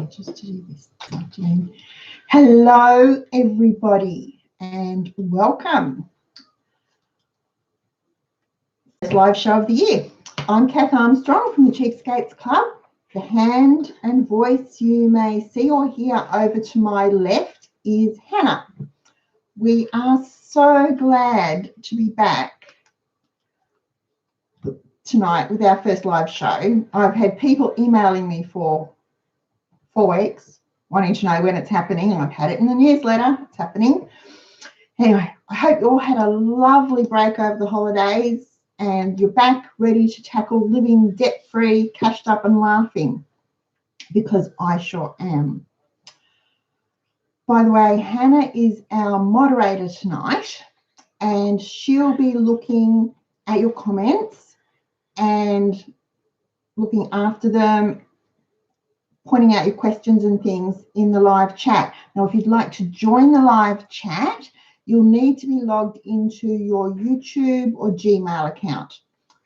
just to do this afternoon. Hello, everybody, and welcome. First live show of the year. I'm Kath Armstrong from the Cheapskates Club. The hand and voice you may see or hear over to my left is Hannah. We are so glad to be back tonight with our first live show. I've had people emailing me for 4 weeks wanting to know when it's happening, and I've had it in the newsletter. It's happening. Anyway, I hope you all had a lovely break over the holidays and you're back ready to tackle living debt-free, cashed up and laughing, because I sure am. By the way, Hannah is our moderator tonight, and she'll be looking at your comments and looking after them, pointing out your questions and things in the live chat. Now, if you'd like to join the live chat, you'll need to be logged into your YouTube or Gmail account.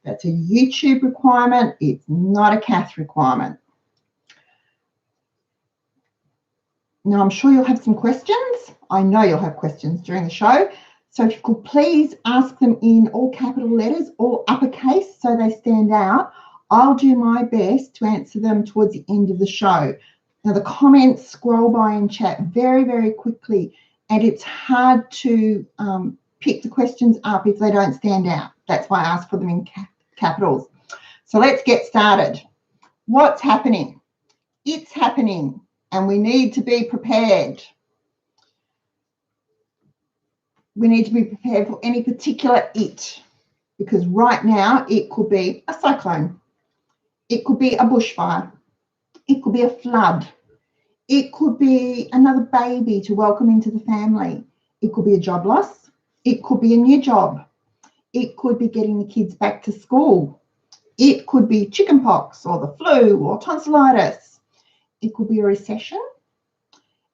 That's a YouTube requirement. It's not a Kath requirement. Now, I'm sure you'll have some questions. I know you'll have questions during the show. So if you could please ask them in all capital letters, all uppercase, so they stand out. I'll do my best to answer them towards the end of the show. Now, the comments scroll by in chat very, very quickly, and it's hard to pick the questions up if they don't stand out. That's why I ask for them in capitals. So let's get started. What's happening? It's happening, and we need to be prepared. We need to be prepared for any particular it, because right now it could be a cyclone. It could be a bushfire. It could be a flood. It could be another baby to welcome into the family. It could be a job loss. It could be a new job. It could be getting the kids back to school. It could be chickenpox or the flu or tonsillitis. It could be a recession.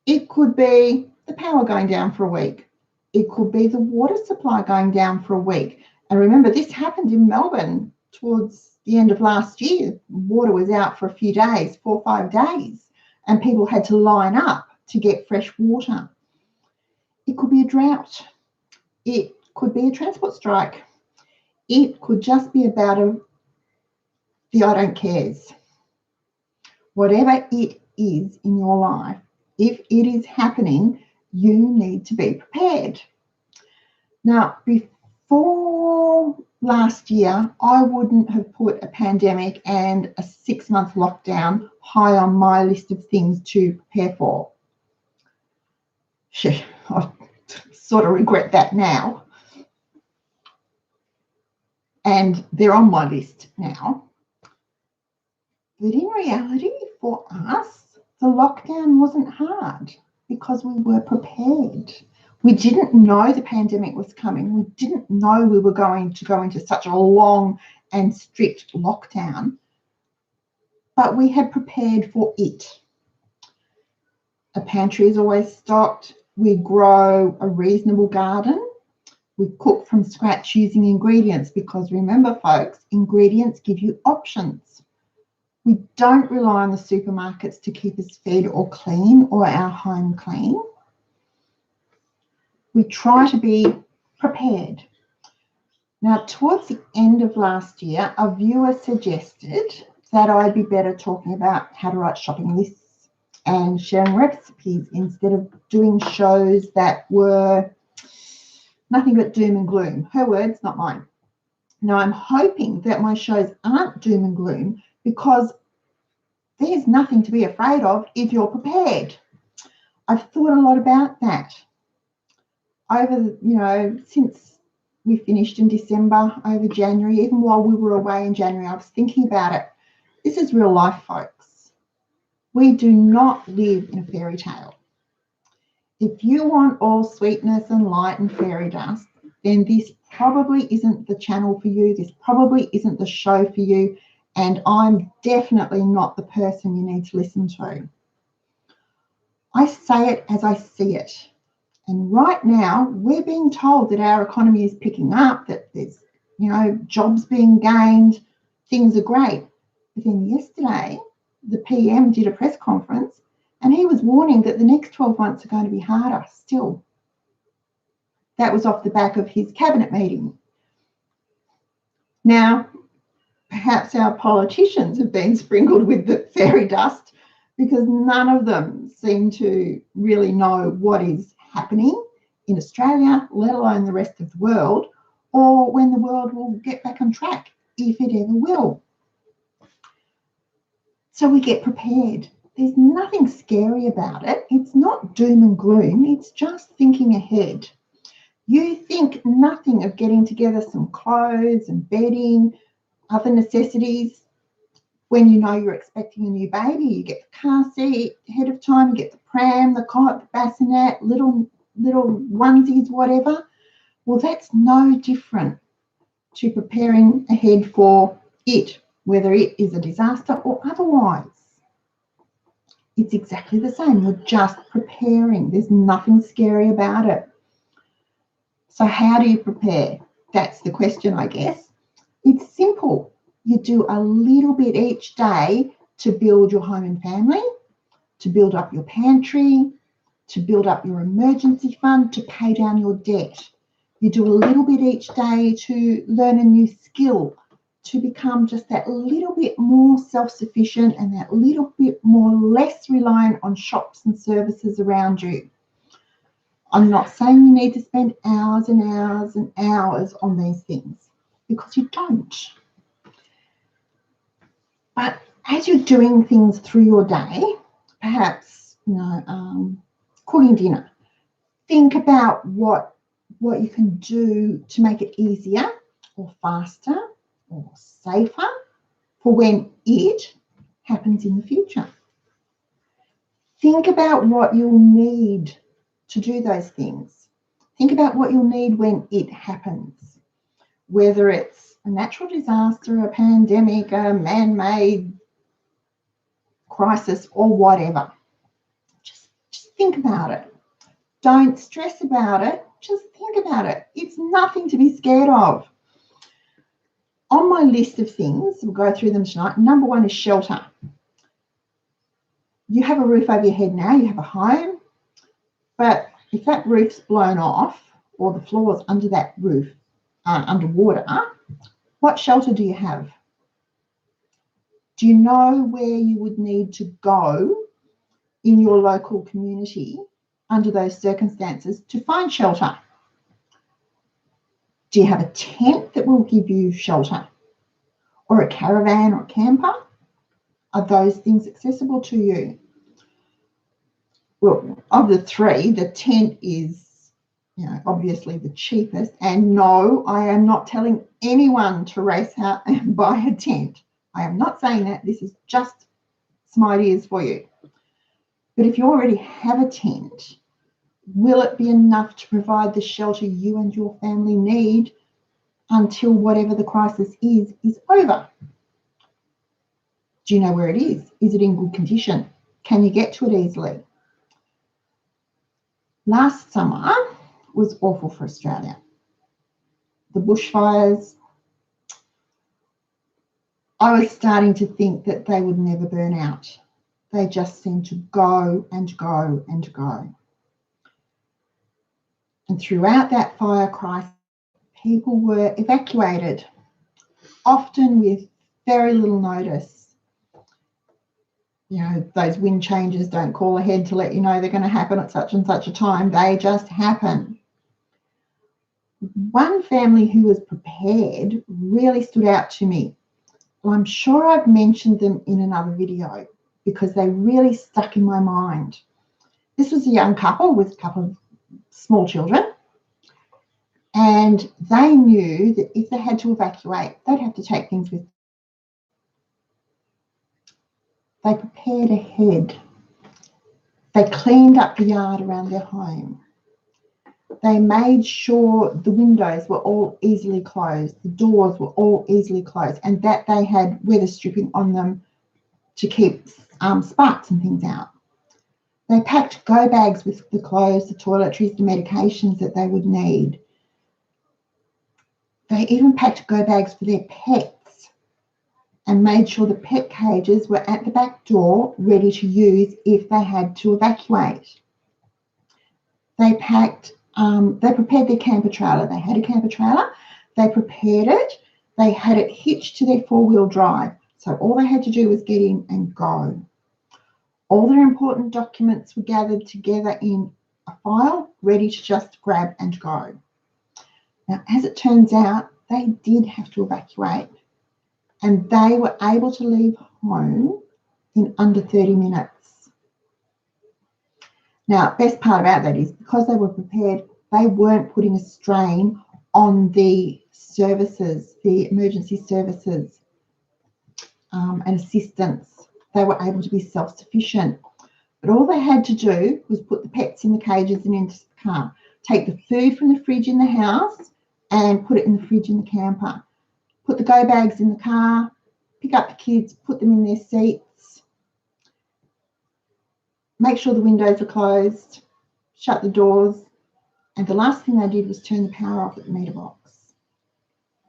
It could be the power going down for a week. It could be the water supply going down for a week. And remember, this happened in Melbourne towards the end of last year. Water was out for a few days, 4 or 5 days, and people had to line up to get fresh water. It could be a drought. It could be a transport strike. It could just be about the I don't cares. Whatever it is in your life, if it is happening, you need to be prepared. Now, before last year, I wouldn't have put a pandemic and a 6-month lockdown high on my list of things to prepare for. I sort of regret that now. And they're on my list now. But in reality, for us, the lockdown wasn't hard because we were prepared. We didn't know the pandemic was coming. We didn't know we were going to go into such a long and strict lockdown, but we had prepared for it. A pantry is always stocked. We grow a reasonable garden. We cook from scratch using ingredients because remember, folks, ingredients give you options. We don't rely on the supermarkets to keep us fed or clean or our home clean. We try to be prepared. Now, towards the end of last year, a viewer suggested that I'd be better talking about how to write shopping lists and sharing recipes instead of doing shows that were nothing but doom and gloom. Her words, not mine. Now, I'm hoping that my shows aren't doom and gloom because there's nothing to be afraid of if you're prepared. I've thought a lot about that. Over, since we finished in December, over January, even while we were away in January, I was thinking about it. This is real life, folks. We do not live in a fairy tale. If you want all sweetness and light and fairy dust, then this probably isn't the channel for you. This probably isn't the show for you. And I'm definitely not the person you need to listen to. I say it as I see it. And right now, we're being told that our economy is picking up, that there's, jobs being gained, things are great. But then yesterday, the PM did a press conference warning that the next 12 months are going to be harder still. That was off the back of his cabinet meeting. Now, perhaps our politicians have been sprinkled with the fairy dust because none of them seem to really know what is happening in Australia, let alone the rest of the world, or when the world will get back on track, if it ever will. So we get prepared. There's nothing scary about it. It's not doom and gloom. It's just thinking ahead. You think nothing of getting together some clothes and bedding, other necessities. When you know you're expecting a new baby, you get the car seat ahead of time, you get the pram, the cot, the bassinet, little onesies, whatever. Well, that's no different to preparing ahead for it, whether it is a disaster or otherwise. It's exactly the same. You're just preparing. There's nothing scary about it. So how do you prepare? That's the question, I guess. It's simple. You do a little bit each day to build your home and family, to build up your pantry, to build up your emergency fund, to pay down your debt. You do a little bit each day to learn a new skill, to become just that little bit more self-sufficient and that little bit more less reliant on shops and services around you. I'm not saying you need to spend hours and hours and hours on these things, because you don't. But as you're doing things through your day, perhaps, cooking dinner, think about what you can do to make it easier or faster or safer for when it happens in the future. Think about what you'll need to do those things. Think about what you'll need when it happens, whether it's a natural disaster, a pandemic, a man-made crisis, or whatever. Just think about it. Don't stress about it. Just think about it. It's nothing to be scared of. On my list of things, we'll go through them tonight. Number one is shelter. You have a roof over your head now. You have a home. But if that roof's blown off or the floors under that roof are underwater, what shelter do you have? Do you know where you would need to go in your local community under those circumstances to find shelter? Do you have a tent that will give you shelter? Or a caravan or a camper? Are those things accessible to you? Well, of the three, the tent is, obviously the cheapest. And no, I am not telling anyone to race out and buy a tent. I am not saying that. This is just some ideas for you. But if you already have a tent, will it be enough to provide the shelter you and your family need until whatever the crisis is over? Do you know where it is? Is it in good condition? Can you get to it easily? Last summer was awful for Australia. The bushfires, I was starting to think that they would never burn out. They just seemed to go and go and go. And throughout that fire crisis, people were evacuated, often with very little notice. Those wind changes don't call ahead to let you know they're going to happen at such and such a time. They just happen. One family who was prepared really stood out to me. Well, I'm sure I've mentioned them in another video because they really stuck in my mind. This was a young couple with a couple of small children, and they knew that if they had to evacuate, they'd have to take things with them. They prepared ahead. They cleaned up the yard around their home. They made sure the windows were all easily closed, the doors were all easily closed, and that they had weather stripping on them to keep sparks and things out. They packed go bags with the clothes, the toiletries, the medications that they would need. They even packed go bags for their pets and made sure the pet cages were at the back door ready to use if they had to evacuate. They prepared their camper trailer. They had a camper trailer. They prepared it. They had it hitched to their four-wheel drive. So all they had to do was get in and go. All their important documents were gathered together in a file, ready to just grab and go. Now, as it turns out, they did have to evacuate, and they were able to leave home in under 30 minutes. Now, best part about that is because they were prepared, they weren't putting a strain on the services, the emergency services and assistance. They were able to be self-sufficient. But all they had to do was put the pets in the cages and into the car, take the food from the fridge in the house and put it in the fridge in the camper, put the go bags in the car, pick up the kids, put them in their seats, make sure the windows are closed, shut the doors, and the last thing they did was turn the power off at the meter box.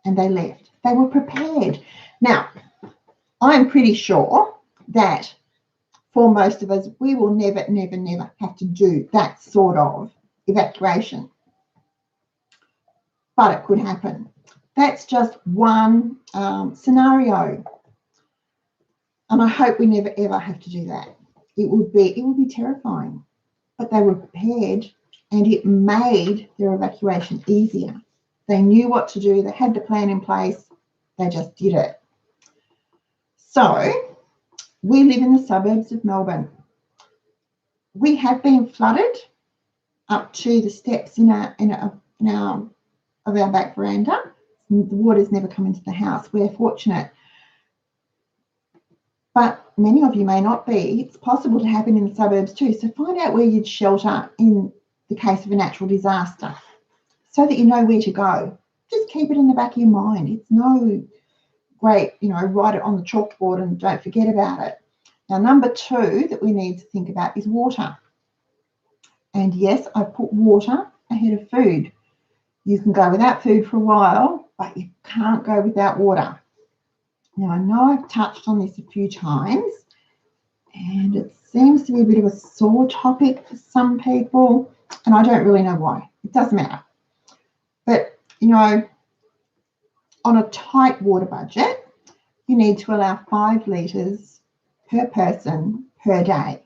And they left. They were prepared. Now, I'm pretty sure that for most of us, we will never, never, never have to do that sort of evacuation. But it could happen. That's just one scenario. And I hope we never, ever have to do that. It would be terrifying. But they were prepared, and it made their evacuation easier. They knew what to do. They had the plan in place. They just did it. So we live in the suburbs of Melbourne. We have been flooded up to the steps of our back veranda. The water's never come into the house. We're fortunate. But many of you may not be. It's possible to happen in the suburbs too. So find out where you'd shelter in the case of a natural disaster so that you know where to go. Just keep it in the back of your mind. It's no great, write it on the chalkboard and don't forget about it. Now, number 2 that we need to think about is water. And yes, I put water ahead of food. You can go without food for a while, but you can't go without water. Now, I know I've touched on this a few times, and it seems to be a bit of a sore topic for some people, and I don't really know why. It doesn't matter. But, on a tight water budget, you need to allow 5 litres per person per day.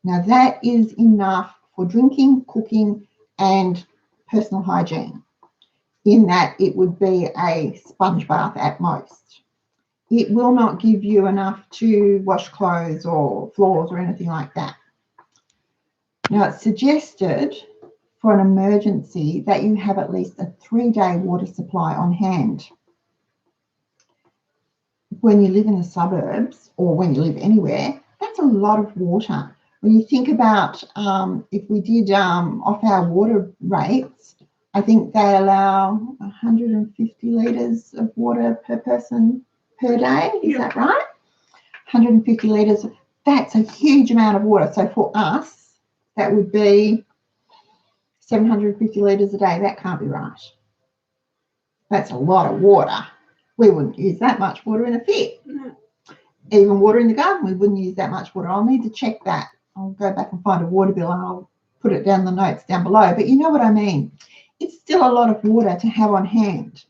Now, that is enough for drinking, cooking, and personal hygiene, in that it would be a sponge bath at most. It will not give you enough to wash clothes or floors or anything like that. Now, it's suggested for an emergency that you have at least a 3-day water supply on hand. When you live in the suburbs, or when you live anywhere, that's a lot of water. When you think about if we did off our water rates, I think they allow 150 litres of water per person per day. Is that right? 150 litres. That's a huge amount of water. So for us, that would be 750 litres a day. That can't be right. That's a lot of water. We wouldn't use that much water in a fit. No. Even water in the garden, we wouldn't use that much water. I'll need to check that. I'll go back and find a water bill and I'll put it down the notes down below. But you know what I mean. It's still a lot of water to have on hand.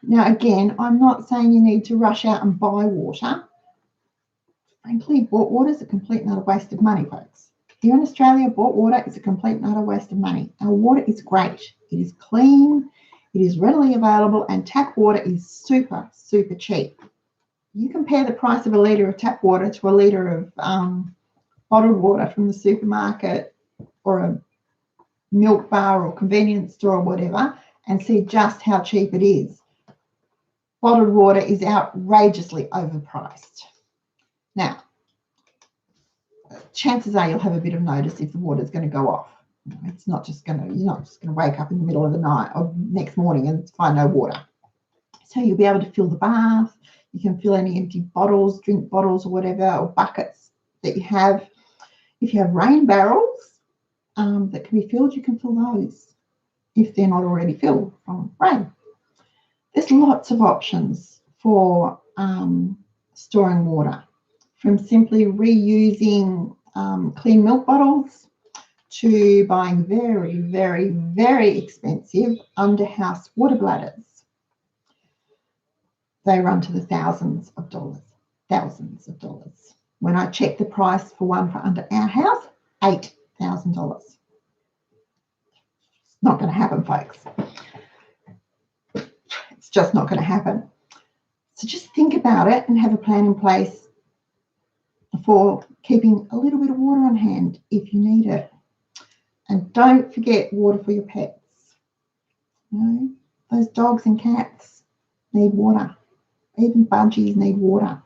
Now, again, I'm not saying you need to rush out and buy water. Frankly, bought water is a complete and utter waste of money, folks. Here in Australia, bought water is a complete and utter waste of money. Our water is great. It is clean. It is readily available, and tap water is super, super cheap. You compare the price of a litre of tap water to a litre of bottled water from the supermarket or a milk bar or convenience store or whatever, and see just how cheap it is. Bottled water is outrageously overpriced. Now, chances are you'll have a bit of notice if the water's going to go off. It's not just going to, you're not just going to wake up in the middle of the night or next morning and find no water. So you'll be able to fill the bath. You can fill any empty bottles, drink bottles or whatever, or buckets that you have. If you have rain barrels that can be filled, you can fill those if they're not already filled from rain. There's lots of options for storing water, from simply reusing clean milk bottles to buying very, very, very expensive under-house water bladders. They run to the thousands of dollars. When I checked the price for one for under our house, $8,000. It's not going to happen, folks. It's just not going to happen. So just think about it and have a plan in place for keeping a little bit of water on hand if you need it. And don't forget water for your pets. You know, those dogs and cats need water. Even budgies need water.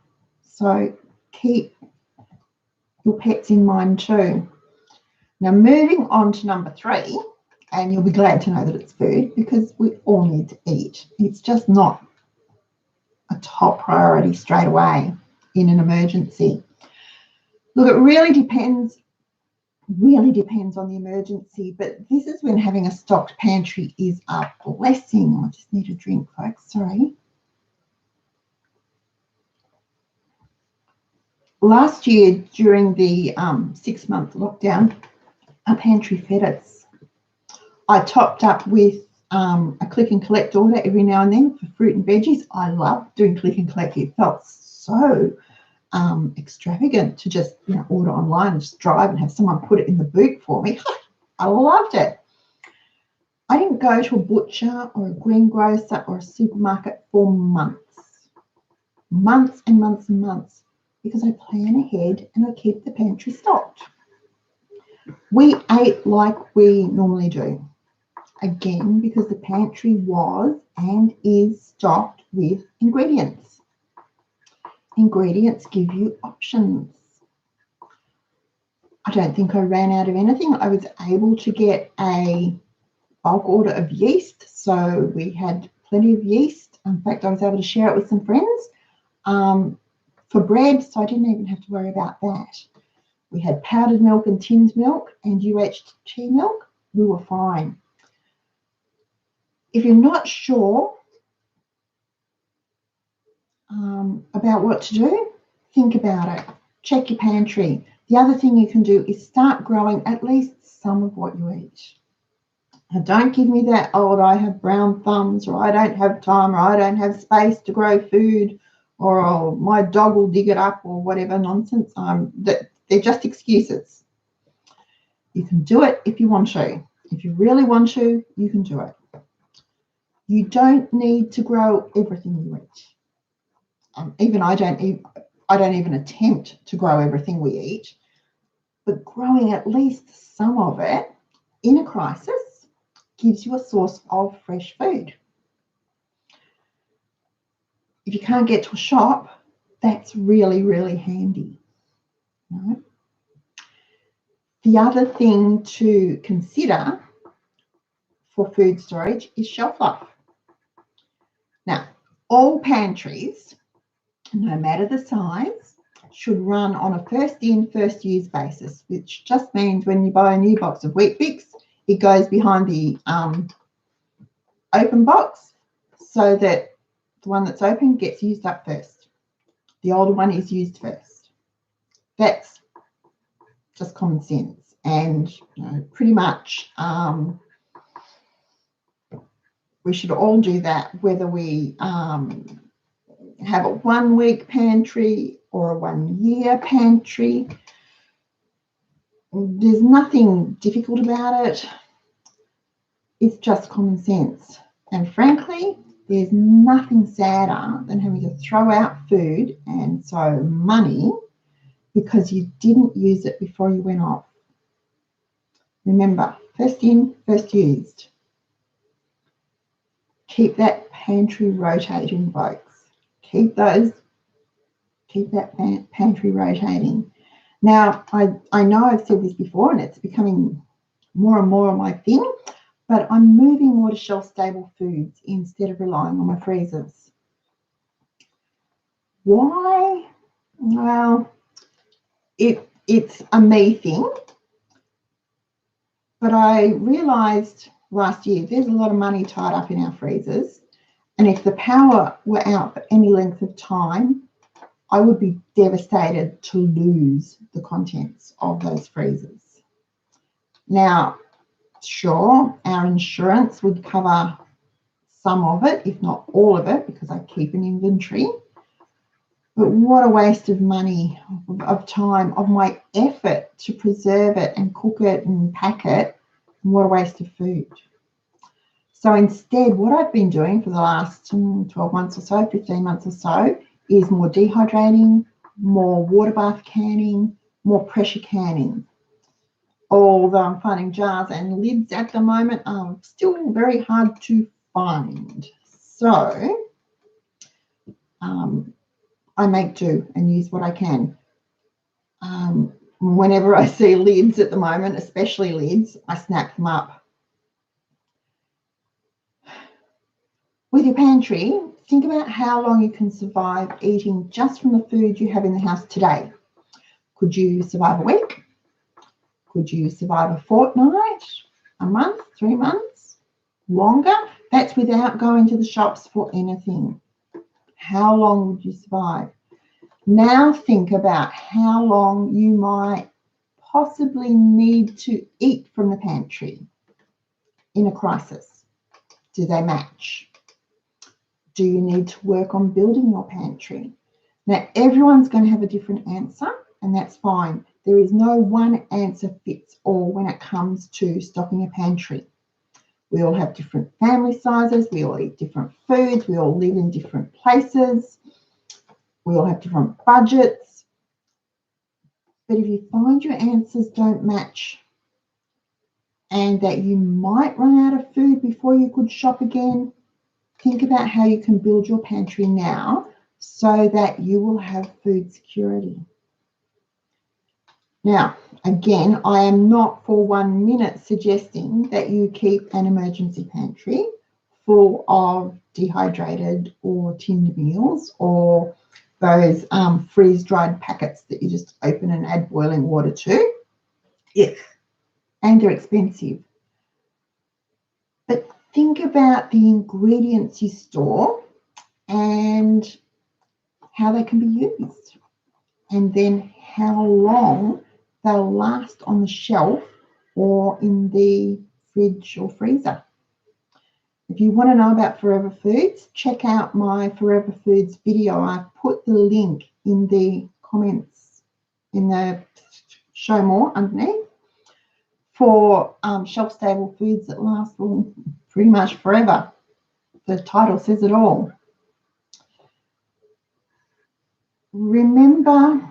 So keep your pets in mind too. Now moving on to number 3, and you'll be glad to know that it's food, because we all need to eat. It's just not a top priority straight away in an emergency. Look, it really depends on the emergency, but this is when having a stocked pantry is a blessing. I just need a drink, folks, sorry. Last year, during the 6-month lockdown, our pantry fed us. I topped up with a click and collect order every now and then for fruit and veggies. I love doing click and collect. It felt so extravagant to just order online and just drive and have someone put it in the boot for me. I loved it. I didn't go to a butcher or a greengrocer or a supermarket for months and months and months, because I plan ahead and I keep the pantry stocked. We ate like we normally do, again, because the pantry was and is stocked with ingredients. Ingredients give you options. I don't think I ran out of anything. I was able to get a bulk order of yeast, so we had plenty of yeast. In fact, I was able to share it with some friends for bread, so I didn't even have to worry about that. We had powdered milk and tinned milk and UHT milk. We were fine. If you're not sure about what to do, think about it. Check your pantry. The other thing you can do is start growing at least some of what you eat. Now, don't give me that old I have brown thumbs, or I don't have time, or I don't have space to grow food, or oh, my dog will dig it up, or whatever nonsense. They're just excuses. You can do it if you want to. If you really want to, you can do it. You don't need to grow everything you eat. Even I don't even attempt to grow everything we eat, but growing at least some of it in a crisis gives you a source of fresh food. If you can't get to a shop, that's really, really handy. Right? The other thing to consider for food storage is shelf life. Now, all pantries, no matter the size, should run on a first in, first use basis, which just means when you buy a new box of Weet-Bix, it goes behind the open box so that the one that's open gets used up first. The older one is used first. That's just common sense, and pretty much we should all do that, whether we have a 1-week pantry or a 1-year pantry. There's nothing difficult about it. It's just common sense. And frankly, there's nothing sadder than having to throw out food and so money because you didn't use it before you went off. Remember, first in, first used. Keep that pantry rotating, folks. Keep that pantry rotating. Now, I know I've said this before and it's becoming more and more my thing, but I'm moving more to shelf-stable foods instead of relying on my freezers. Why? Well, it's a me thing, but I realised last year there's a lot of money tied up in our freezers, And if the power were out for any length of time, I would be devastated to lose the contents of those freezers. Now, sure, our insurance would cover some of it, if not all of it, because I keep an inventory. But what a waste of money, of time, of my effort to preserve it and cook it and pack it. And what a waste of food. So instead, what I've been doing for the last 12 months or so, 15 months or so, is more dehydrating, more water bath canning, more pressure canning. Although I'm finding jars and lids at the moment are still very hard to find. So I make do and use what I can. Whenever I see lids at the moment, especially lids, I snap them up. With your pantry, think about how long you can survive eating just from the food you have in the house today. Could you survive a week? Could you survive a fortnight, a month, 3 months, longer? That's without going to the shops for anything. How long would you survive? Now think about how long you might possibly need to eat from the pantry in a crisis. Do they match? Do you need to work on building your pantry? Now, everyone's going to have a different answer, and that's fine. There is no one answer fits all when it comes to stocking a pantry. We all have different family sizes. We all eat different foods. We all live in different places. We all have different budgets. But if you find your answers don't match and that you might run out of food before you could shop again, think about how you can build your pantry now so that you will have food security. Now, again, I am not for 1 minute suggesting that you keep an emergency pantry full of dehydrated or tinned meals or those freeze-dried packets that you just open and add boiling water to. And they're expensive. But think about the ingredients you store and how they can be used, and then how long they'll last on the shelf or in the fridge or freezer. If you want to know about Forever Foods, check out my Forever Foods video. I've put the link in the comments in the show more underneath for shelf-stable foods that last pretty much forever. The title says it all. Remember,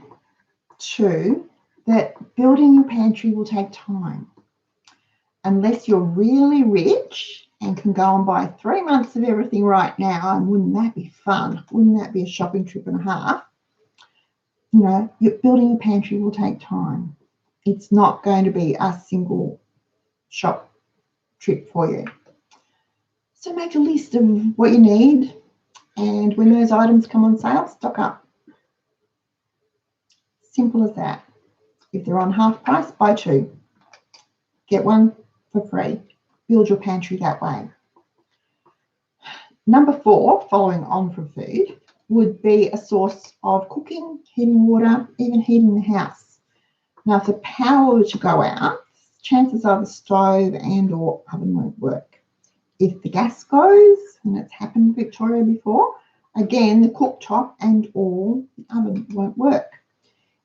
too, that building your pantry will take time. Unless you're really rich and can go and buy 3 months of everything right now, and wouldn't that be fun? Wouldn't that be a shopping trip and a half? You know, building your pantry will take time. It's not going to be a single shop trip for you. So make a list of what you need, and when those items come on sale, stock up. Simple as that. If they're on half price, buy 2. Get 1 for free. Build your pantry that way. Number 4, following on from food, would be a source of cooking, heating water, even heating the house. Now, if the power were to go out, chances are the stove and or oven won't work. If the gas goes, and it's happened in Victoria before, again, the cooktop and or the oven won't work.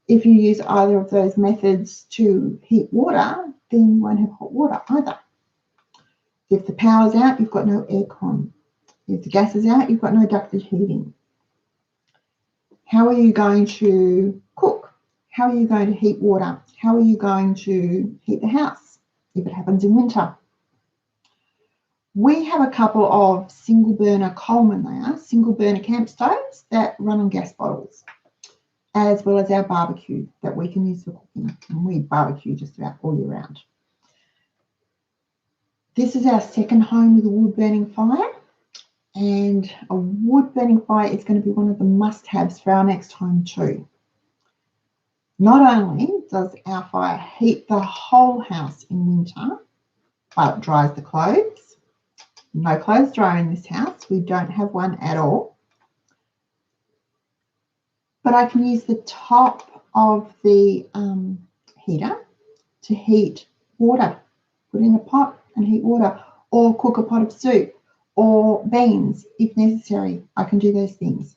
If you use either of those methods to heat water, then you won't have hot water either. If the power's out, you've got no aircon. If the gas is out, you've got no ducted heating. How are you going to cook? How are you going to heat water? How are you going to heat the house if it happens in winter? We have a couple of single burner Coleman, single burner camp stoves that run on gas bottles, as well as our barbecue that we can use for cooking. And we barbecue just about all year round. This is our second home with a wood burning fire, and a wood burning fire is going to be one of the must-haves for our next home too. Not only does our fire heat the whole house in winter, but it dries the clothes, No clothes dryer in this house. We don't have one at all. But I can use the top of the heater to heat water. Put in a pot and heat water, or cook a pot of soup or beans if necessary. I can do those things.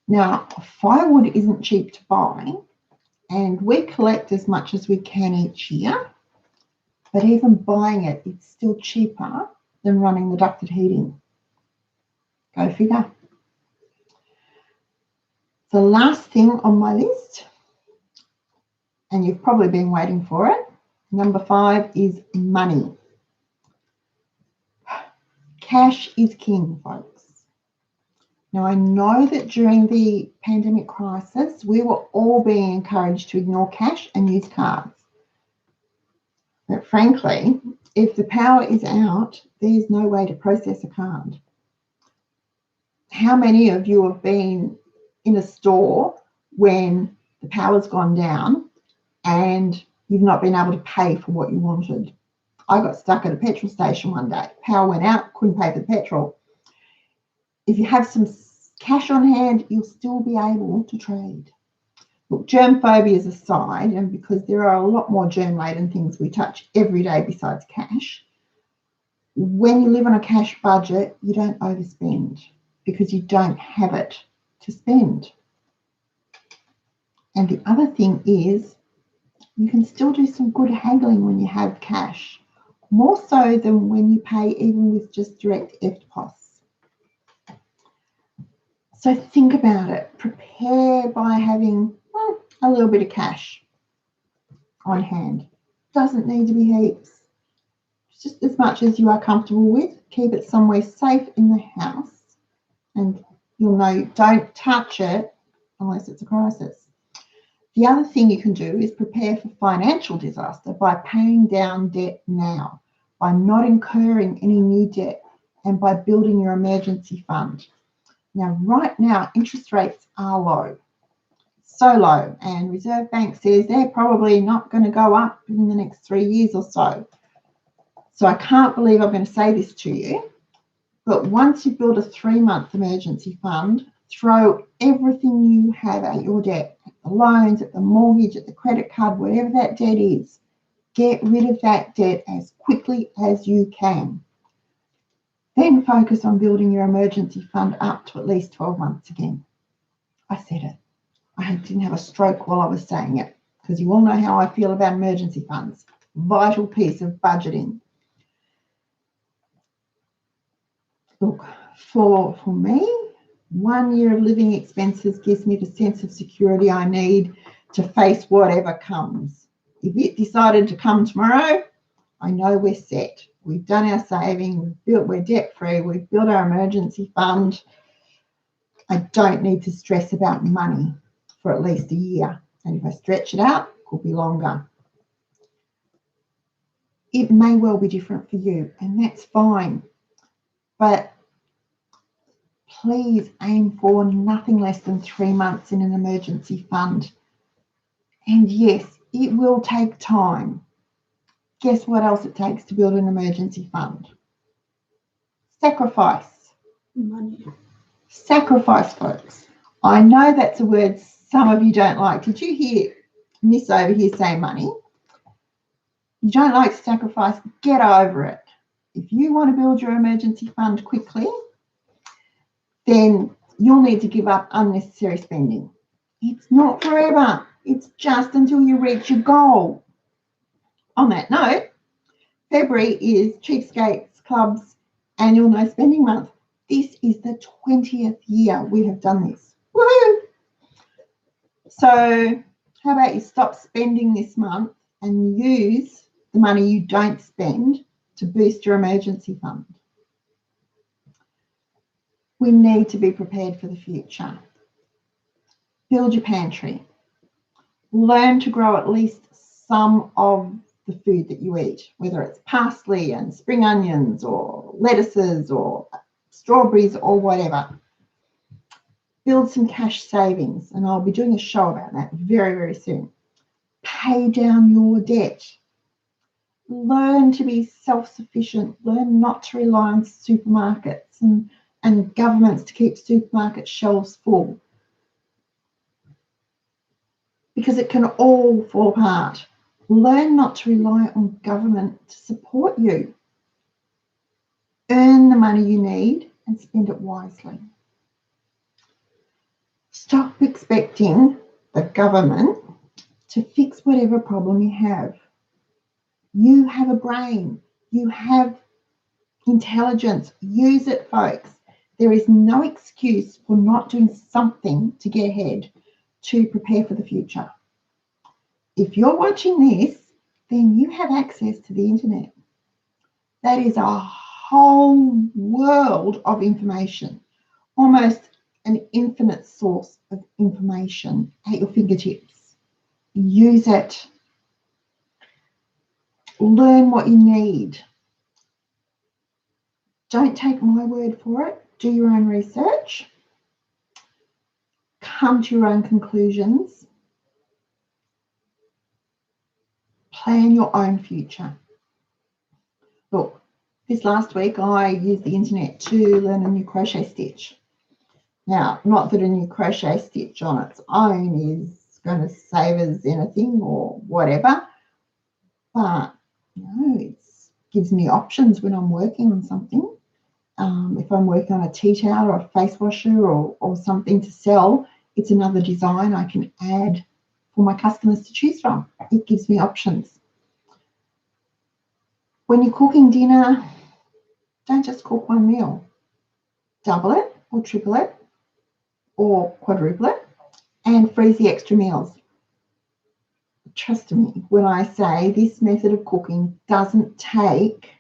Now, firewood isn't cheap to buy, and we collect as much as we can each year, but even buying it, it's still cheaper than running the ducted heating. Go figure. The last thing on my list, and you've probably been waiting for it, number 5 is money. Cash is king, folks. Now, I know that during the pandemic crisis, we were all being encouraged to ignore cash and use cards. But frankly, if the power is out, there's no way to process a card. How many of you have been in a store when the power's gone down and you've not been able to pay for what you wanted? I got stuck at a petrol station one day. Power went out, couldn't pay for the petrol. If you have some cash on hand, you'll still be able to trade. Look, germ phobias aside, and because there are a lot more germ-laden things we touch every day besides cash, when you live on a cash budget, you don't overspend because you don't have it to spend. And the other thing is, you can still do some good haggling when you have cash, more so than when you pay even with just direct EFTPOS. So think about it. Prepare by having a little bit of cash on hand. Doesn't need to be heaps. Just as much as you are comfortable with. Keep it somewhere safe in the house, and you'll know don't touch it unless it's a crisis. The other thing you can do is prepare for financial disaster by paying down debt now, by not incurring any new debt, and by building your emergency fund. Now, right now, interest rates are low, so low, and Reserve Bank says they're probably not going to go up in the next 3 years or so. So I can't believe I'm going to say this to you, but once you build a 3-month emergency fund, throw everything you have at your debt, at the loans, at the mortgage, at the credit card, whatever that debt is. Get rid of that debt as quickly as you can. Then focus on building your emergency fund up to at least 12 months again. I said it. I didn't have a stroke while I was saying it, because you all know how I feel about emergency funds. Vital piece of budgeting. Look, for me, 1 year of living expenses gives me the sense of security I need to face whatever comes. If it decided to come tomorrow, I know we're set. We've done our saving, we're debt-free, we've built our emergency fund. I don't need to stress about money for at least a year. And if I stretch it out, it could be longer. It may well be different for you, and that's fine. But please aim for nothing less than 3 months in an emergency fund. And yes, it will take time. Guess what else it takes to build an emergency fund? Sacrifice. Money. Sacrifice, folks. I know that's a word some of you don't like. Did you hear Miss over here say money? You don't like to sacrifice, get over it. If you want to build your emergency fund quickly, then you'll need to give up unnecessary spending. It's not forever. It's just until you reach your goal. On that note, February is Cheapskates Club's annual no spending month. This is the 20th year we have done this. Woohoo! So how about you stop spending this month and use the money you don't spend to boost your emergency fund. We need to be prepared for the future. Build your pantry. Learn to grow at least some of the food that you eat, whether it's parsley and spring onions or lettuces or strawberries or whatever. Build some cash savings, and I'll be doing a show about that very, very soon. Pay down your debt. Learn to be self-sufficient. Learn not to rely on supermarkets and governments to keep supermarket shelves full, because it can all fall apart. Learn not to rely on government to support you. Earn the money you need and spend it wisely. Stop expecting the government to fix whatever problem you have. You have a brain. You have intelligence. Use it, folks. There is no excuse for not doing something to get ahead, to prepare for the future. If you're watching this, then you have access to the internet. That is a whole world of information, almost an infinite source of information at your fingertips. Use it. Learn what you need. Don't take my word for it. Do your own research. Come to your own conclusions. Plan your own future. Look, this last week I used the internet to learn a new crochet stitch. Now, not that a new crochet stitch on its own is going to save us anything or whatever, but it gives me options when I'm working on something. If I'm working on a tea towel or a face washer or something to sell, it's another design I can add for my customers to choose from. It gives me options. When you're cooking dinner, don't just cook one meal. Double it or triple it or quadruple it and freeze the extra meals. Trust me when I say this method of cooking doesn't take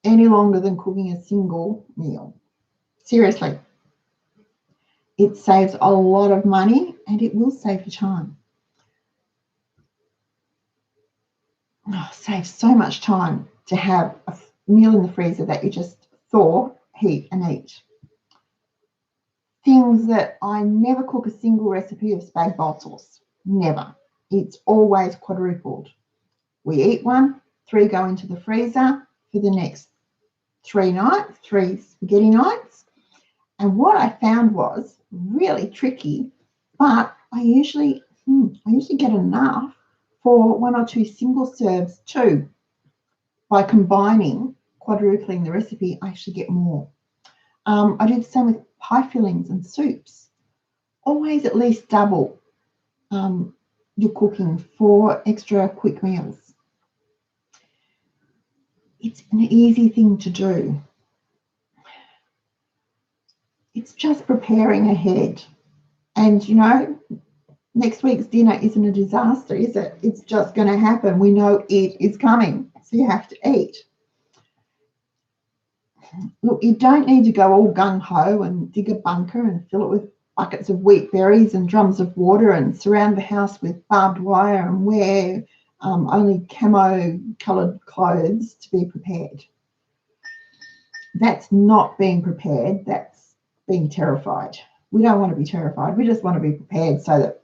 any longer than cooking a single meal. Seriously. It saves a lot of money and it will save you time. Saves so much time to have a meal in the freezer that you just thaw, heat and eat. Things that I never cook a single recipe of spag bol sauce. Never. It's always quadrupled. We eat one, 3 go into the freezer for the next 3 nights, 3 spaghetti nights. And what I found was really tricky, but I usually get enough for 1 or 2 single serves too. By combining, quadrupling the recipe, I actually get more. I do the same with pie fillings and soups. Always at least double your cooking for extra quick meals. It's an easy thing to do. It's just preparing ahead. And, next week's dinner isn't a disaster, is it? It's just going to happen. We know it is coming, so you have to eat. Look, you don't need to go all gung-ho and dig a bunker and fill it with buckets of wheat berries and drums of water and surround the house with barbed wire and wear only camo-coloured clothes to be prepared. That's not being prepared. That's being terrified. We don't want to be terrified. We just want to be prepared so that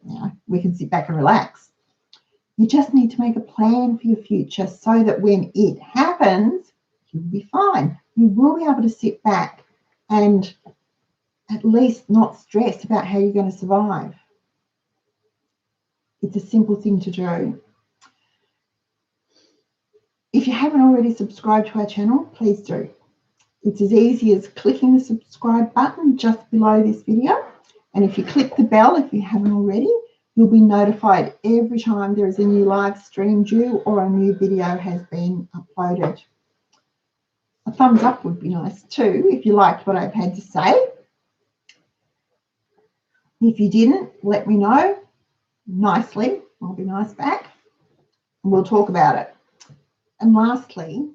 we can sit back and relax. You just need to make a plan for your future so that when it happens, you'll be fine. You will be able to sit back and at least not stress about how you're going to survive. It's a simple thing to do. If you haven't already subscribed to our channel, please do. It's as easy as clicking the subscribe button just below this video. And if you click the bell, if you haven't already, you'll be notified every time there is a new live stream due or a new video has been uploaded. A thumbs up would be nice too if you liked what I've had to say. If you didn't, let me know nicely. I'll be nice back and we'll talk about it. And lastly,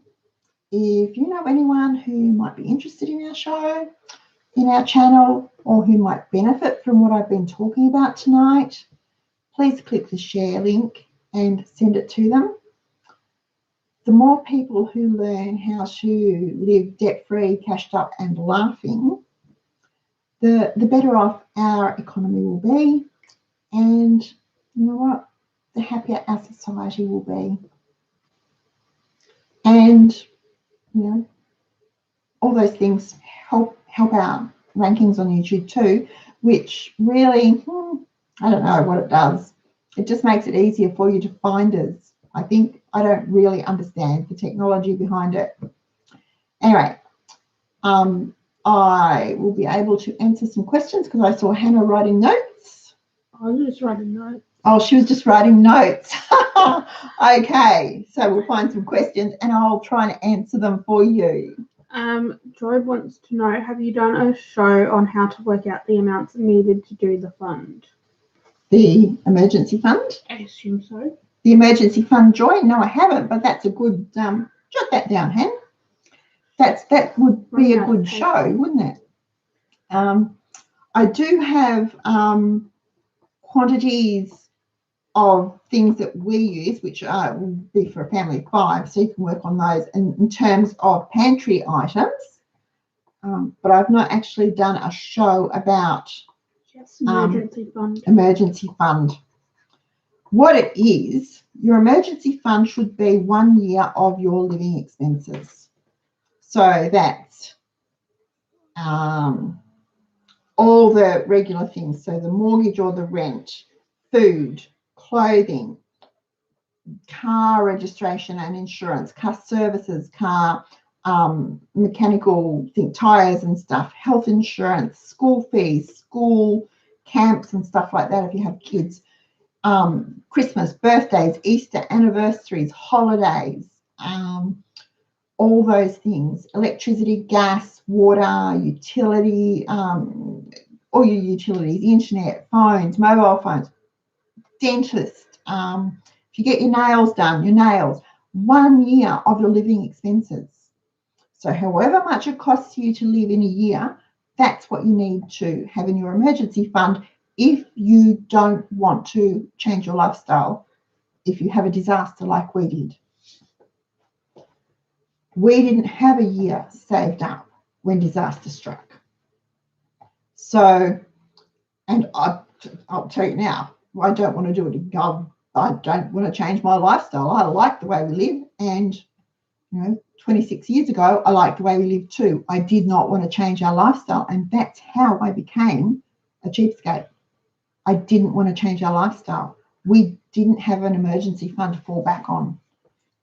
if you know anyone who might be interested in our show, in our channel, or who might benefit from what I've been talking about tonight, please click the share link and send it to them. The more people who learn how to live debt-free, cashed up and laughing, the better off our economy will be. And you know what? The happier our society will be. And, you know, all those things help our rankings on YouTube too, which really, I don't know what it does. It just makes it easier for you to find us. I think I don't really understand the technology behind it. Anyway, I will be able to answer some questions because I saw Hannah writing notes. I was just writing notes. Oh, she was just writing notes. Okay, so we'll find some questions and I'll try and answer them for you. Joy wants to know, have you done a show on how to work out the amounts needed to do the fund? The emergency fund? I assume so. The emergency fund, Joy? No, I haven't, but that's a good, jot that down, Han. That would be a good show, wouldn't it? I do have quantities of things that we use, which will be for a family of 5, so you can work on those in terms of pantry items. But I've not actually done a show about emergency fund. What it is, your emergency fund should be 1 year of your living expenses. So that's all the regular things. So the mortgage or the rent, food, clothing, car registration and insurance, car services, car mechanical tires and stuff, health insurance, school fees, school camps and stuff like that if you have kids, Christmas, birthdays, Easter, anniversaries, holidays, all those things, electricity, gas, water, utility, all your utilities, internet, phones, mobile phones, dentist, if you get your nails done, your nails, 1 year of your living expenses. So however much it costs you to live in a year, that's what you need to have in your emergency fund if you don't want to change your lifestyle, if you have a disaster like we did. We didn't have a year saved up when disaster struck. So, and I'll tell you now, I don't want to do it again. I don't want to change my lifestyle. I like the way we live, and 26 years ago, I liked the way we lived too. I did not want to change our lifestyle, and that's how I became a cheapskate. I didn't want to change our lifestyle. We didn't have an emergency fund to fall back on.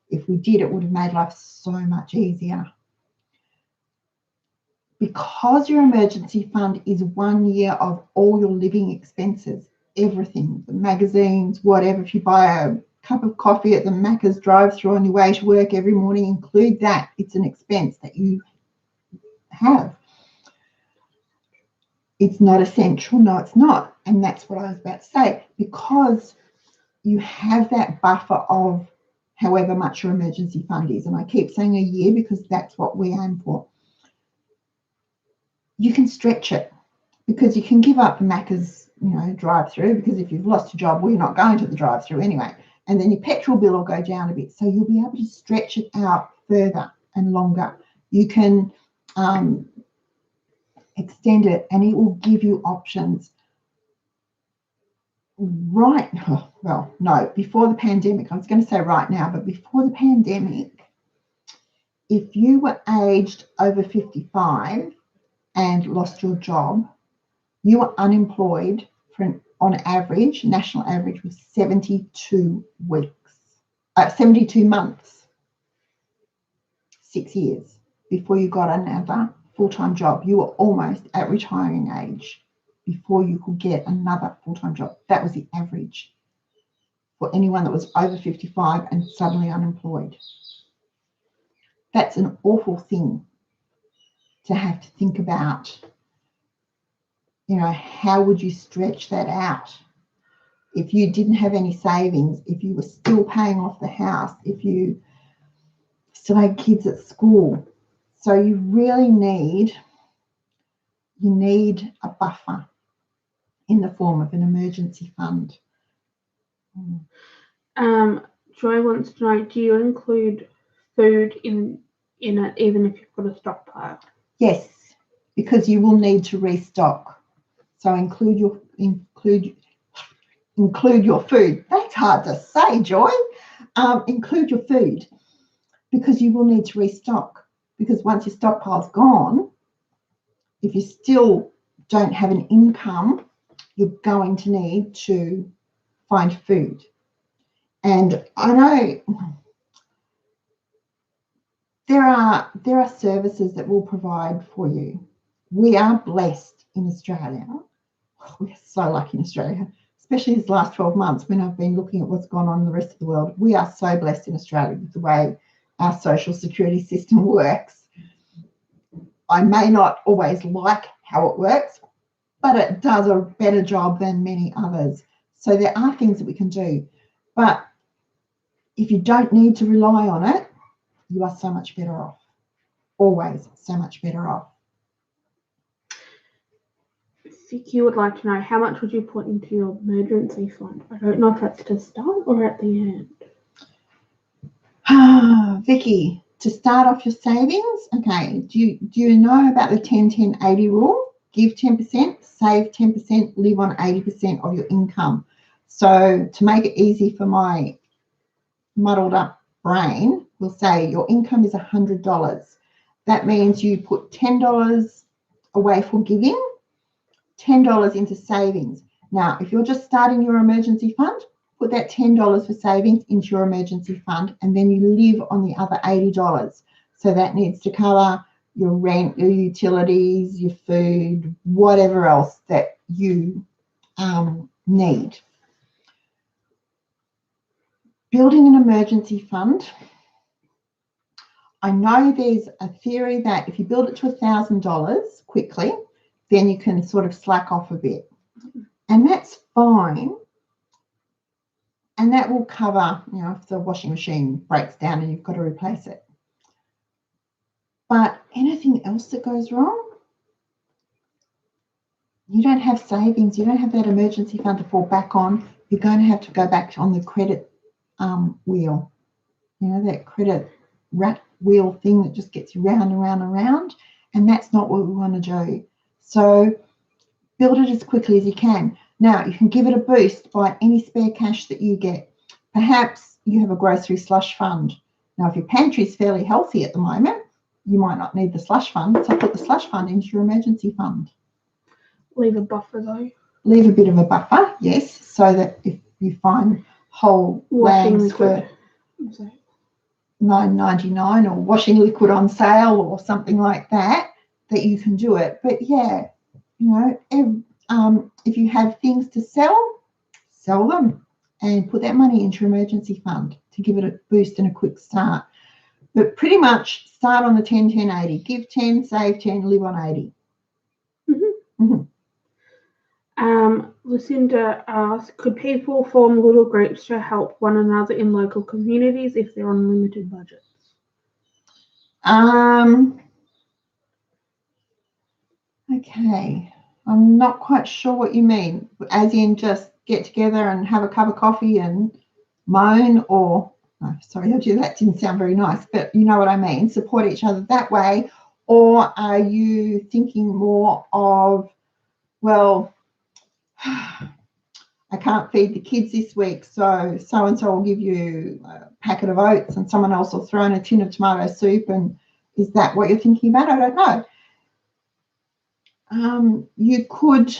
If we did, it would have made life so much easier. Because your emergency fund is 1 year of all your living expenses, everything, the magazines, whatever. If you buy a cup of coffee at the Macca's drive-through on your way to work every morning, include that. It's an expense that you have. It's not essential. No, it's not. And that's what I was about to say. Because you have that buffer of however much your emergency fund is, and I keep saying a year because that's what we aim for. You can stretch it because you can give up the Macca's, drive-through, because if you've lost your job, well, you're not going to the drive-through anyway. And then your petrol bill will go down a bit. So you'll be able to stretch it out further and longer. You can extend it, and it will give you options. Before the pandemic, I was going to say right now, but before the pandemic, if you were aged over 55 and lost your job, you were unemployed for on average, national average was 72 months, 6 years before you got another full-time job. You were almost at retiring age before you could get another full-time job. That was the average for anyone that was over 55 and suddenly unemployed. That's an awful thing to have to think about. How would you stretch that out? If you didn't have any savings, if you were still paying off the house, if you still had kids at school. So you really need a buffer in the form of an emergency fund. Joy wants to know, do you include food in it even if you've got a stockpile? Yes, because you will need to restock. So include your food. That's hard to say, Joy. Include your food. because you will need to restock. Because once your stockpile's gone, if you still don't have an income, you're going to need to find food. And I know there are services that will provide for you. We are blessed in Australia. We're so lucky in Australia, especially these last 12 months when I've been looking at what's gone on in the rest of the world. We are so blessed in Australia with the way our social security system works. I may not always like how it works, but it does a better job than many others. So there are things that we can do. But if you don't need to rely on it, you are so much better off. Always so much better off. Vicky would like to know, how much would you put into your emergency fund? I don't know if that's to start or at the end. Vicky, to start off your savings, okay, do you know about the 10-10-80 rule? Give 10%, save 10%, live on 80% of your income. So to make it easy for my muddled up brain, we'll say your income is $100. That means you put $10 away for giving, $10 into savings. Now, if you're just starting your emergency fund, put that $10 for savings into your emergency fund, and then you live on the other $80. So that needs to cover your rent, your utilities, your food, whatever else that you need. Building an emergency fund. I know there's a theory that if you build it to $1,000 quickly, then you can sort of slack off a bit. And that's fine. And that will cover, you know, if the washing machine breaks down and you've got to replace it. But anything else that goes wrong, you don't have savings, you don't have that emergency fund to fall back on. You're going to have to go back on the credit wheel. You know, that credit rat wheel thing that just gets you round and round and round. And that's not what we want to do. So build it as quickly as you can. Now, you can give it a boost by any spare cash that you get. Perhaps you have a grocery slush fund. Now, if your pantry is fairly healthy at the moment, you might not need the slush fund, so put the slush fund into your emergency fund. Leave a buffer though. Leave a bit of a buffer, yes, so that if you find whole lambs for $9.99 or washing liquid on sale or something like that, that you can do it. But yeah, you know, if you have things to sell, sell them and put that money into your emergency fund to give it a boost and a quick start. But pretty much start on the 10-10-80. Give 10, save 10, live on 80. Mm-hmm. Mm-hmm. Lucinda asks, could people form little groups to help one another in local communities if they're on limited budgets? Okay, I'm not quite sure what you mean, as in just get together and have a cup of coffee and moan, or, oh, sorry, that didn't sound very nice, but you know what I mean, support each other that way? Or are you thinking more of, well, I can't feed the kids this week, so so-and-so will give you a packet of oats and someone else will throw in a tin of tomato soup, and is that what you're thinking about? I don't know. You could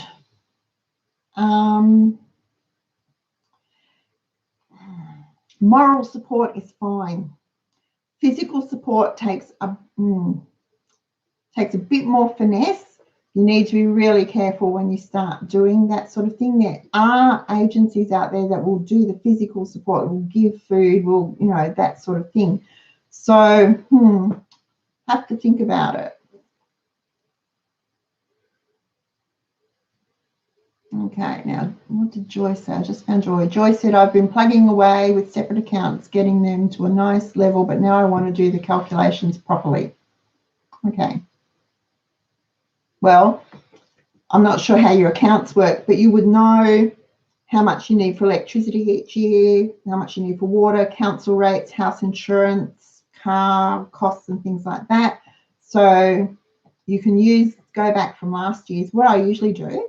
moral support is fine. Physical support takes a bit more finesse. You need to be really careful when you start doing that sort of thing. There are agencies out there that will do the physical support, will give food, will, you know, that sort of thing. So, have to think about it. Okay, now what did Joy say? I just found Joy. Joy said, I've been plugging away with separate accounts, getting them to a nice level, but now I want to do the calculations properly. Okay. Well, I'm not sure how your accounts work, but you would know how much you need for electricity each year, how much you need for water, council rates, house insurance, car costs and things like that. So you can go back from last year's. What I usually do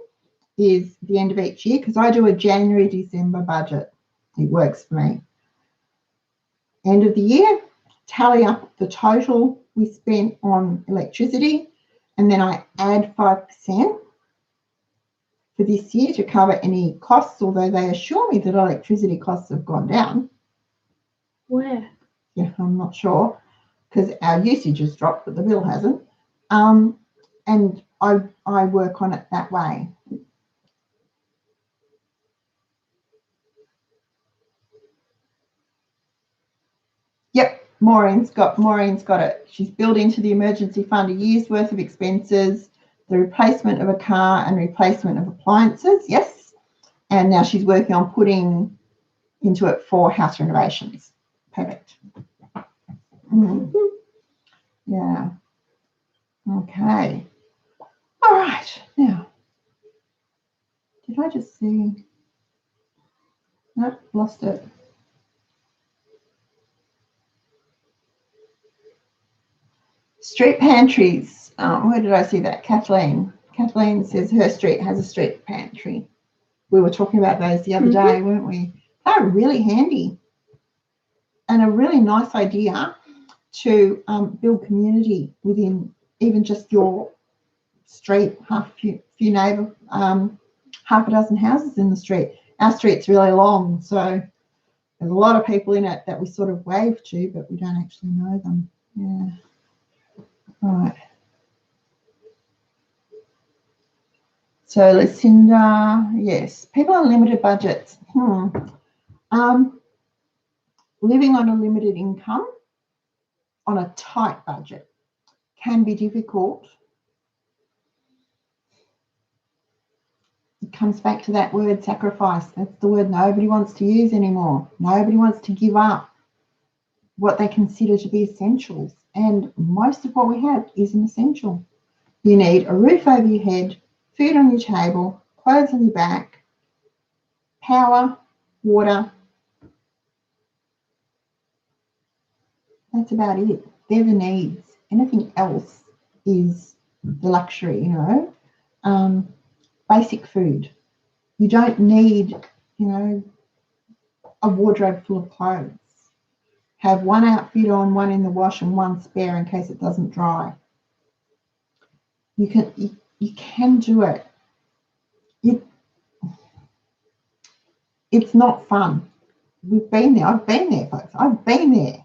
is the end of each year, because I do a January, December budget. It works for me. End of the year, tally up the total we spent on electricity, and then I add 5% for this year to cover any costs, although they assure me that electricity costs have gone down. Where? Yeah, I'm not sure, because our usage has dropped, but the bill hasn't. And I work on it that way. Yep, Maureen's got it. She's built into the emergency fund a year's worth of expenses, the replacement of a car and replacement of appliances. Yes, and now she's working on putting into it for house renovations. Perfect. Yeah. Okay. All right. Now, did I just see? Nope, lost it. Street pantries. Where did I see that? Kathleen. Kathleen says her street has a street pantry. We were talking about those the other day, weren't we? They're really handy and a really nice idea to build community within even just your street, few neighbour, half a dozen houses in the street. Our street's really long, so there's a lot of people in it that we sort of wave to, but we don't actually know them. Yeah. Right. So Lucinda, yes, people on limited budgets. Living on a limited income on a tight budget can be difficult. It comes back to that word sacrifice. That's the word nobody wants to use anymore. Nobody wants to give up what they consider to be essentials. And most of what we have is an essential. You need a roof over your head, food on your table, clothes on your back, power, water. That's about it. They're the needs. Anything else is the luxury, you know. Basic food. You don't need, you know, a wardrobe full of clothes. Have one outfit on, one in the wash, and one spare in case it doesn't dry. You can do it. It's not fun. We've been there. I've been there, folks. I've been there.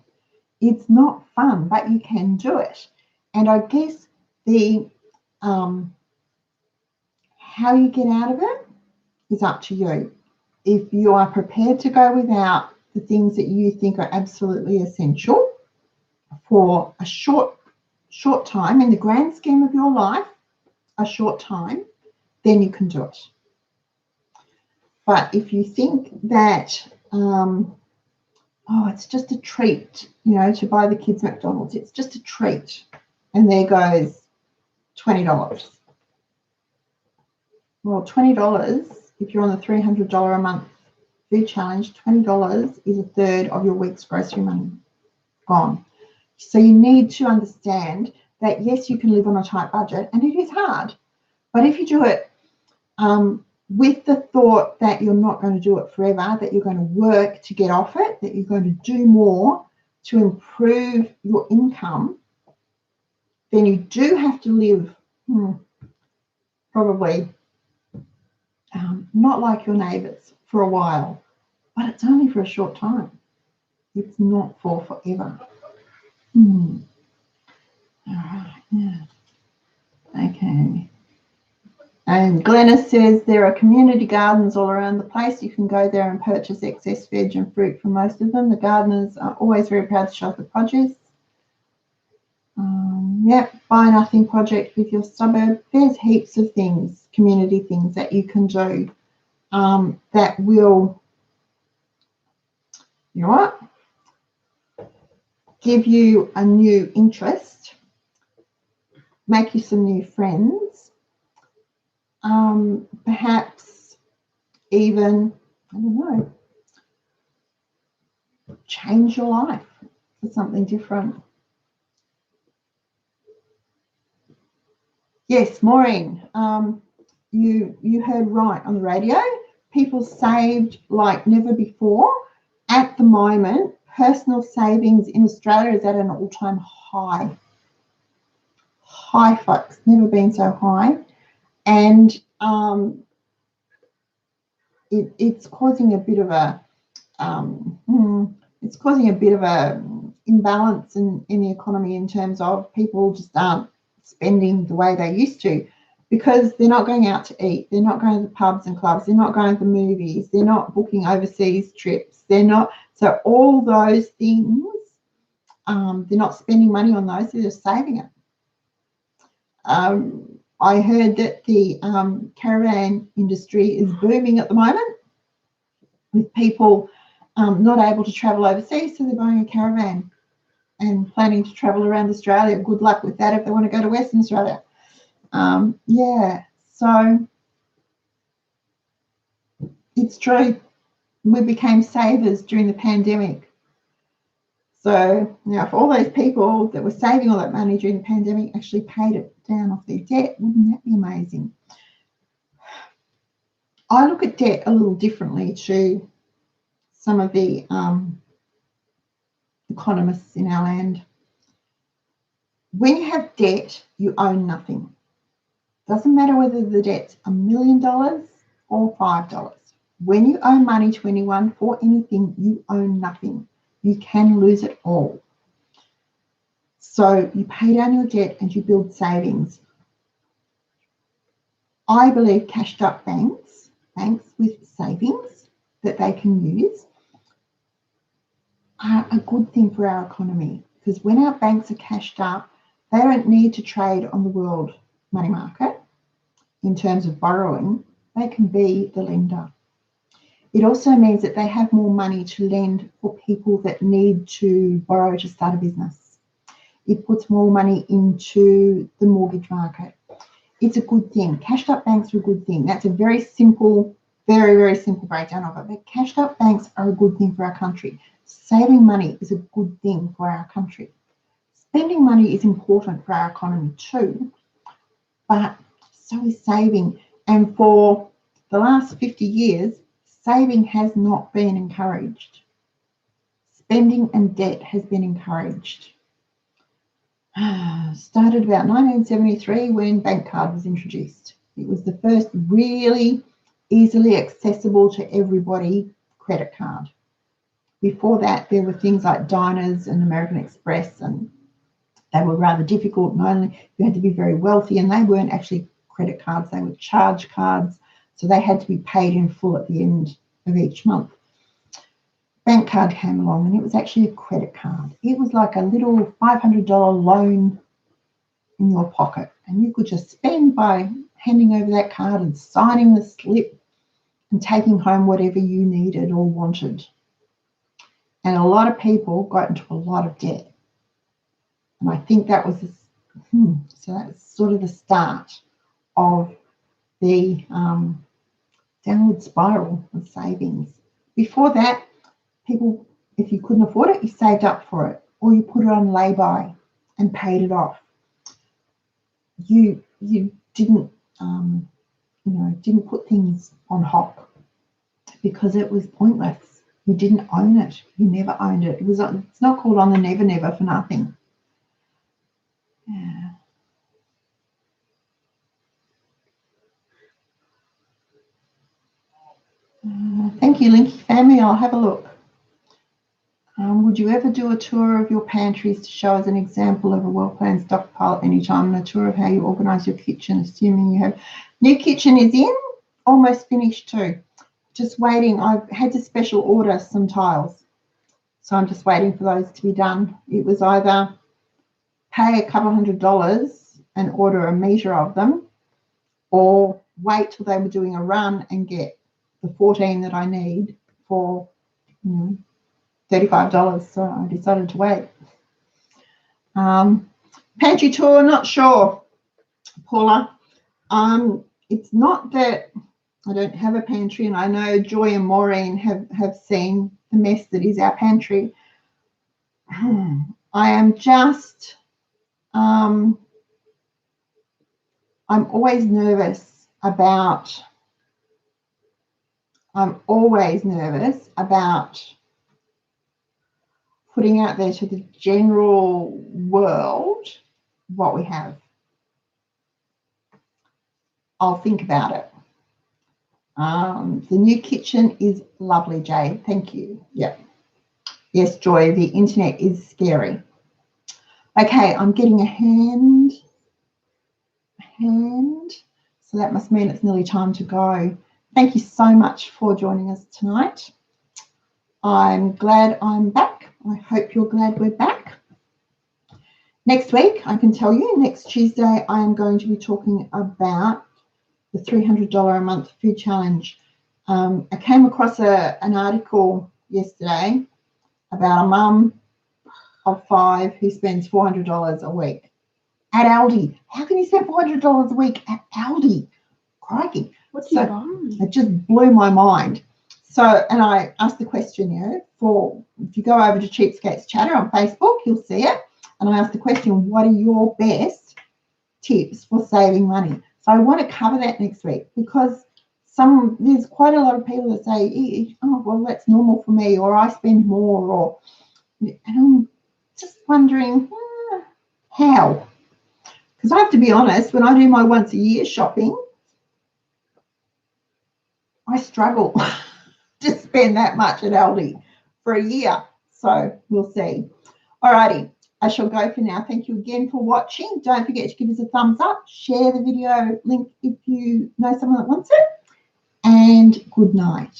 It's not fun, but you can do it. And I guess the how you get out of it is up to you. If you are prepared to go without the things that you think are absolutely essential for a short time, in the grand scheme of your life, a short time, then you can do it. But if you think that, it's just a treat, you know, to buy the kids McDonald's, it's just a treat, and there goes $20. Well, $20, if you're on the $300 a month food challenge, $20 is a third of your week's grocery money gone. So you need to understand that, yes, you can live on a tight budget, and it is hard. But if you do it with the thought that you're not going to do it forever, that you're going to work to get off it, that you're going to do more to improve your income, then you do have to live probably not like your neighbours for a while, but it's only for a short time. It's not for forever. All right, yeah. Okay. And Glennis says there are community gardens all around the place. You can go there and purchase excess veg and fruit from most of them. The gardeners are always very proud to show the produce. Buy nothing project with your suburb. There's heaps of things, community things that you can do that will, you know what, give you a new interest, make you some new friends, perhaps even, I don't know, change your life for something different. Yes, Maureen, you heard right on the radio. People saved like never before. At the moment, personal savings in Australia is at an all-time high. High, folks, never been so high. And it's causing a bit of a imbalance in the economy in terms of people just aren't spending the way they used to, because they're not going out to eat, they're not going to the pubs and clubs, they're not going to the movies, they're not booking overseas trips, they're not, so all those things, they're not spending money on those, they're just saving it. I heard that the caravan industry is booming at the moment, with people not able to travel overseas, so they're buying a caravan and planning to travel around Australia. Good luck with that if they want to go to Western Australia. Yeah, so it's true. We became savers during the pandemic. So now, if all those people that were saving all that money during the pandemic actually paid it down off their debt, wouldn't that be amazing? I look at debt a little differently to some of the economists in our land. When you have debt, you own nothing. Doesn't matter whether the debt's $1 million or $5. When you owe money to anyone for anything, you own nothing. You can lose it all. So you pay down your debt and you build savings. I believe cashed up banks with savings that they can use, are a good thing for our economy, because when our banks are cashed up, they don't need to trade on the world money market in terms of borrowing. They can be the lender. It also means that they have more money to lend for people that need to borrow to start a business. It puts more money into the mortgage market. It's a good thing. Cashed up banks are a good thing. That's a very simple, very, very simple breakdown of it. But cashed up banks are a good thing for our country. Saving money is a good thing for our country. Spending money is important for our economy too, but so is saving. And for the last 50 years, saving has not been encouraged. Spending and debt has been encouraged. Started about 1973 when bank card was introduced. It was the first really easily accessible to everybody credit card. Before that, there were things like Diners and American Express, and they were rather difficult, and only you had to be very wealthy, and they weren't actually credit cards, they were charge cards, so they had to be paid in full at the end of each month. Bank card came along, and it was actually a credit card. It was like a little $500 loan in your pocket, and you could just spend by handing over that card and signing the slip and taking home whatever you needed or wanted. And a lot of people got into a lot of debt. And I think that was, so that's sort of the start of the downward spiral of savings. Before that, people, if you couldn't afford it, you saved up for it, or you put it on lay-by and paid it off. You didn't, didn't put things on hop because it was pointless. You didn't own it. You never owned it. It's not called on the never never for nothing. Yeah. Thank you, Linky family. I'll have a look. Would you ever do a tour of your pantries to show as an example of a well-planned stockpile anytime, and a tour of how you organise your kitchen, assuming you have? New kitchen is in, almost finished too. Just waiting. I've had to special order some tiles, so I'm just waiting for those to be done. It was either pay a couple $100 and order a metre of them, or wait till they were doing a run and get the 14 that I need for $35. So I decided to wait. Pantry tour, not sure, Paula. It's not that I don't have a pantry, and I know Joy and Maureen have seen the mess that is our pantry. I am just, I'm always nervous about putting out there to the general world what we have. I'll think about it. The new kitchen is lovely, Jade. Thank you. Yep. Yes, Joy, the internet is scary. Okay, I'm getting a hand. So that must mean it's nearly time to go. Thank you so much for joining us tonight. I'm glad I'm back. I hope you're glad we're back. Next week, I can tell you, next Tuesday, I am going to be talking about the $300 a month food challenge. I came across an article yesterday about a mum of 5 who spends $400 a week at Aldi. How can you spend $400 a week at Aldi? Crikey. What do you buy? It just blew my mind. So, and I asked the question, if you go over to Cheapskates Chatter on Facebook, you'll see it. And I asked the question, what are your best tips for saving money? So I want to cover that next week, because there's quite a lot of people that say, oh, well, that's normal for me, or I spend more, and I'm just wondering how. Because I have to be honest, when I do my once a year shopping, I struggle to spend that much at Aldi for a year. So we'll see. Alrighty, I shall go for now. Thank you again for watching. Don't forget to give us a thumbs up, share the video link if you know someone that wants it, and good night.